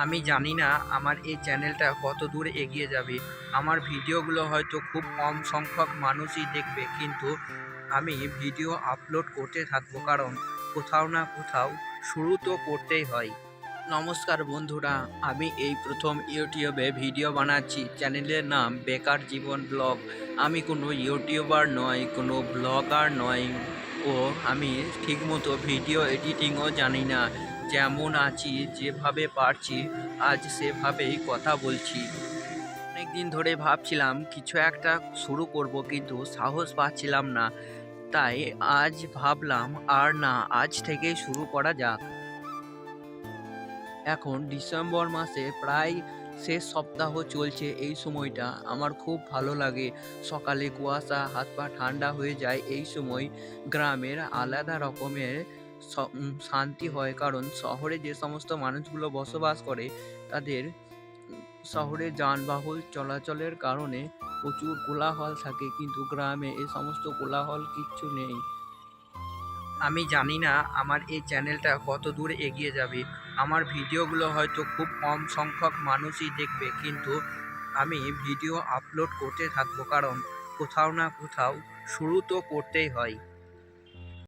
আমি জানি না আমার এই চ্যানেলটা কত দূর এগিয়ে যাবে। আমার ভিডিওগুলো হয়তো খুব কম সংখ্যক মানুষই দেখবে, কিন্তু আমি ভিডিও আপলোড করতে থাকবো, কারণ কোথাও না কোথাও শুরু তো করতেই হয়। নমস্কার বন্ধুরা, আমি এই প্রথম ইউটিউবে ভিডিও বানাচ্ছি। চ্যানেলের নাম বেকার জীবন ব্লগ। আমি কোনো ইউটিউবার নয়, কোনো ব্লগার নয়, ও আমি ঠিকমতো ভিডিও এডিটিংও জানি না। যেমন আছি, যেভাবে পারছি আজ সেভাবেই কথা বলছি। অনেক দিন ধরে ভাবছিলাম কিছু একটা শুরু করব, কিন্তু সাহস পাচ্ছিলাম না। তাই আজ ভাবলাম আর না, আজ থেকেই শুরু করা যাক। এখন ডিসেম্বর মাসে প্রায় শেষ সপ্তাহ চলছে। এই সময়টা আমার খুব ভালো লাগে। সকালে কুয়াশা, হাত পা ঠান্ডা হয়ে যায়। এই সময় গ্রামের আলাদা রকমের শান্তি হয়, কারণ শহরে যে সমস্ত মানুষগুলো বসবাস করে তাদের শহরে যানবাহন চলাচলের কারণে প্রচুর কোলাহল থাকে, কিন্তু গ্রামে এই সমস্ত কোলাহল কিচ্ছু নেই। আমি জানি না আমার এই চ্যানেলটা কত দূর এগিয়ে যাবে। আমার ভিডিওগুলো হয়তো খুব কম সংখ্যক মানুষই দেখবে, কিন্তু আমি ভিডিও আপলোড করতে থাকবো, কারণ কোথাও না কোথাও শুরু তো করতেই হয়।